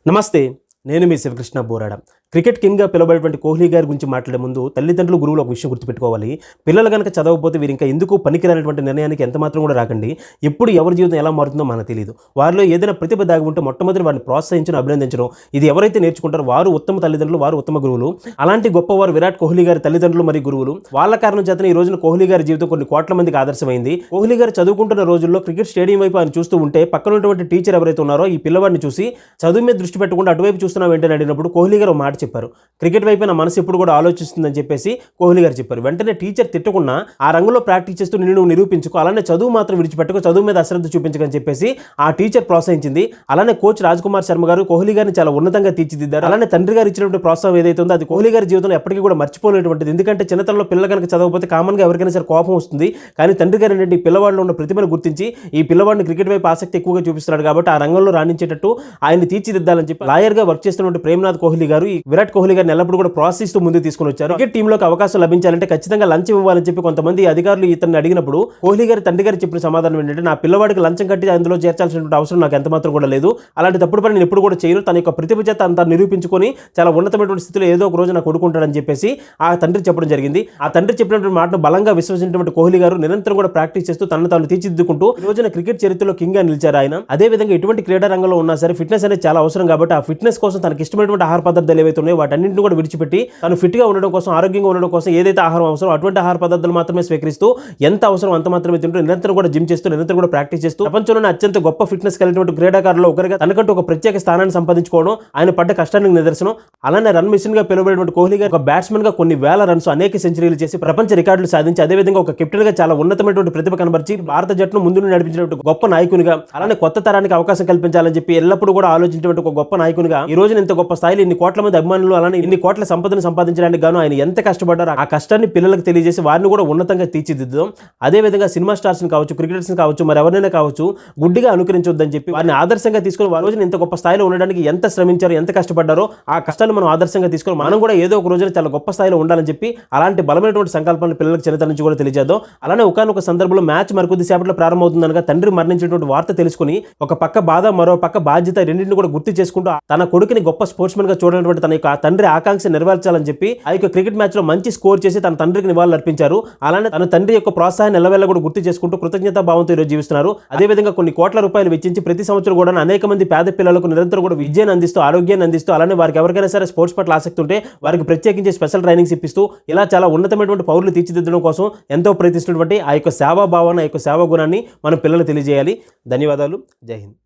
నమస్తే, నేను మీ శివకృష్ణ బోరాడ. క్రికెట్ కింగ్గా పిలువబడేటువంటి కోహ్లీ గారి గురించి మాట్లాడే ముందు తల్లిదండ్రులు, గురువులు ఒక విషయం గుర్తుపెట్టుకోవాలి. పిల్లలు కనుక చదవకపోతే వీరు ఇంకా ఎందుకు పనికిరానటువంటి నిర్ణయానికి ఎంత మాత్రం కూడా రాకండి. ఎప్పుడు ఎవరి జీవితం ఎలా మారుతుందో మనకు తెలియదు. వారిలో ఏదైనా ప్రతిభ దాగి ఉంటే మొట్టమొదటి వారిని ప్రోత్సహించడం, అభినందించడం, ఇది ఎవరైతే నేర్చుకుంటారో వారు ఉత్తమ తల్లిదండ్రులు, వారు ఉత్తమ గురువులు. అలాంటి గొప్పవారు విరాట్ కోహ్లీ గారి తల్లిదండ్రులు మరియు గురువులు. వాళ్ళ కారణం చేతనే ఈ రోజున కోహ్లీ గారి జీవితం కొన్ని కోట్ల మందికి ఆదర్శమైంది. కోహ్లీ గారు చదువుకుంటున్న రోజుల్లో క్రికెట్ స్టేడియం వైపు ఆయన చూస్తూ ఉంటే పక్కన ఉన్నటువంటి టీచర్ ఎవరైతే ఉన్నారో ఈ పిల్లవాడిని చూసి చదువు మీద దృష్టి పెట్టకుండా అటువైపు చూస్తున్నావు ఏంటని అడిగినప్పుడు కోహ్లీ గారు మాట చెప్పారు, క్రికెట్ వైపు నా మనసు ఎప్పుడు కూడా ఆలోచిస్తుందని చెప్పేసి కోహ్లీ గారు చెప్పారు. వెంటనే టీచర్ తిట్టకుండా ఆ రంగంలో ప్రాక్టీస్ చేస్తూ నిన్ను నిరూపించుకో, అలానే చదువు మాత్రం విడిచిపెట్టుకో, చదువు మీద అశ్రద్ధ చూపించకని చెప్పేసి ఆ టీచర్ ప్రోత్సహించింది. అలానే కోచ్ రాజ్ కుమార్ శర్మ గారు కోహ్లీ గారిని చాలా ఉన్నతంగా తీర్చిదిద్దారు. అలానే తండ్రి గారు ఇచ్చినటువంటి ప్రోత్సాహం ఏదైతే ఉందో అది కోహ్లీ గారి జీవితంలో ఎప్పటికీ కూడా మర్చిపోలేటువంటిది. ఎందుకంటే చిన్నతనంలో పిల్లలు కనుక చదవకపోతే కామన్గా ఎవరికైనా సరే కోపం వస్తుంది. కానీ తండ్రి గారు ఏంటంటే ఈ పిల్లవాడిలో ఉన్న ప్రతిభను గుర్తించి ఈ పిల్లవాడిని క్రికెట్ వైపు ఆసక్తి ఎక్కువగా చూపిస్తున్నాడు కాబట్టి ఆ రంగంలో రాణించేటట్టు ఆయన్ని తీర్చిదిద్దాలని చెప్పి లాయర్గా వర్క్ చేస్తున్నటువంటి ప్రేమ్నాథ్ కోహ్లీ గారు ఈ విరాట్ కోహ్లీ గారిని ఎల్లప్పుడూ కూడా ప్రోత్సహిస్తూ ముందుకు తీసుకుని వచ్చారు. క్రికెట్ టీంలోకి అవకాశం లభించాలంటే ఖచ్చితంగా లంచం ఇవ్వాలని చెప్పి కొంతమంది అధికారులు ఇతన్ని అడిగినప్పుడు కోహ్లీ గారి తండ్రి గారు చెప్పిన సమాధానం ఏంటంటే, నా పిల్లవాడికి లంచం కట్టి అందులో చేర్చాల్సినటువంటి అవసరం నాకు ఎంత మాత్రం కూడా లేదు. అలాంటి తప్పుడు పని నేను ఎప్పుడు కూడా చేయను. తన యొక్క ప్రతిభ చేత అంతా నిరూపించుకొని చాలా ఉన్నతమైనటువంటి స్థితిలో ఏదో ఒక రోజు నాకు కొడుకుంటాడని చెప్పేసి ఆ తండ్రి చెప్పడం జరిగింది. ఆ తండ్రి చెప్పినటువంటి మాటను బలంగా విశ్వసించినటువంటి కోహ్లీ గారు నిరంతరం కూడా ప్రాక్టీస్ చేస్తూ తనను తాను తీర్చిదిద్దుకుంటూ ఈ రోజున క్రికెట్ చరిత్రలో కింగ్ గా నిలిచారు ఆయన. అదే విధంగా ఎటువంటి క్రీడా రంగంలో ఉన్నా సరే ఫిట్నెస్ అనేది చాలా అవసరం కాబట్టి ఆ ఫిట్నెస్ కోసం తనకి ఇష్టమైనటువంటి ఆహార పదార్థాలు ఏవైతే ఉన్నాయో వాటన్నింటిని కూడా విడిచిపెట్టి తను ఫిట్ గా ఉండడం కోసం, ఆరోగ్యంగా ఉండడం కోసం ఏదైతే ఆహారం అవసరం అటువంటి ఆహార పదార్థాలు మాత్రమే స్వీకరిస్తూ ఎంత అవసరం అంత మాత్రమే తింటూ నిరంతరం కూడా జిమ్ చేస్తూ నిరంతరం కూడా ప్రాక్టీస్ చేస్తూ ప్రపంచంలోనే అత్యంత గొప్ప ఫిట్నెస్ కలిగినటువంటి క్రీడాకారులు ఒకరిగా తనకంటూ ఒక ప్రత్యేక స్థానాన్ని సంపాదించుకోవడం ఆయన పడ్డ కష్టానికి నిదర్శనం. అలానే రన్ మిషన్ గా పిలువబడినటువంటి కోహ్లీ గారు ఒక బ్యాట్స్మెన్ గా కొన్ని వేల రన్స్, అనేక సెంచరీలు చేసి ప్రపంచ రికార్డులు సాధించి అదేవిధంగా ఒక కెప్టెన్ గా చాలా ఉన్నతమైనటువంటి ప్రతిభ కనబర్చి భారత జట్టును ముందు నడిపించినటువంటి గొప్ప నాయకునిగా, అలానే కొత్త తరానికి అవకాశం కల్పించాలని చెప్పి ఎల్లప్పుడూ కూడా ఆలోచించినటువంటి ఒక గొప్ప నాయకునిగా ఈ రోజున ఇంత గొప్ప స్థాయిలో ఇన్ని కోట్ల మంది అభిమానులు, అలానే ఇన్ని కోట్ల సంపదను సంపాదించడానికి గాను ఆయన ఎంత కష్టపడ్డారో ఆ కష్టాన్ని పిల్లలకు తెలియజేసి వారిని కూడా ఉన్నతంగా తీర్చిదిద్దాం. అదేవిధంగా సినిమా స్టార్స్ని కావచ్చు, క్రికెటర్స్ని కావచ్చు, మరి ఎవరైనా కావచ్చు గుడ్డిగా అనుకరించొద్దని చెప్పి వారిని ఆదర్శంగా తీసుకొని వారి రోజున ఇంత గొప్ప స్థాయిలో ఉండడానికి ఎంత శ్రమించారో, ఎంత కష్టపడ్డారో ఆ కష్టాన్ని మనం ఆదర్శంగా తీసుకొని మనం కూడా ఏదో ఒక రోజున చాలా గొప్ప స్థాయిలో ఉండాలని చెప్పి అలాంటి బలమైనటువంటి సంకల్పాలను పిల్లలకు చిన్నతనం నుంచి కూడా తెలియజేద్దాం. అలానే ఒకానొక సందర్భంలో మ్యాచ్ మరికొద్ది సేపట్లో ప్రారంభమవుతుందనగా తండ్రి మరణించినటువంటి వార్త తెలుసుకుని ఒక పక్క బాధ, మరో పక్క బాధ్యత రెండింటిని కూడా గుర్తు చేసుకుంటూ తన కొడుకుని గొప్ప స్పోర్ట్స్మెన్ గా చూడనటువంటి తన యొక్క తండ్రి ఆకాంక్ష నెరవేర్చాలని చెప్పి ఆ యొక్క క్రికెట్ మ్యాచ్ లో మంచి స్కోర్ చేసి తన తండ్రికి నివాళులు అర్పించారు. అలానే తన తండ్రి యొక్క ప్రోత్సాహాన్ని ఎల్లవేళ కూడా గుర్తు చేసుకుంటూ కృతజ్ఞతా భావంతో ఈరోజు జీవిస్తున్నారు. అదేవిధంగా కొన్ని కోట్ల రూపాయలు వెచ్చించి ప్రతి సంవత్సరం కూడా అనేక మంది పేద పిల్లలకు నిరంతరం కూడా విద్యను అందిస్తూ, ఆరోగ్యాన్ని అందిస్తూ, అలానే వారికి ఎవరికైనా సరే స్పోర్ట్స్ పట్ల ఆసక్తి ఉంటే వారికి ప్రత్యేకించి స్పెషల్ ట్రైనింగ్స్ ఇప్పిస్తూ ఇలా చాలా ఉన్నతమైనటువంటి పౌరులు తీర్చిదిద్దడం కోసం ఎంతో ప్రయత్నిస్తున్నటువంటి ఆ యొక్క సేవా భావాన్ని, ఆ యొక్క సేవా గుణాన్ని మన పిల్లలు తెలియజేయాలి. ధన్యవాదాలు. జై హింద్.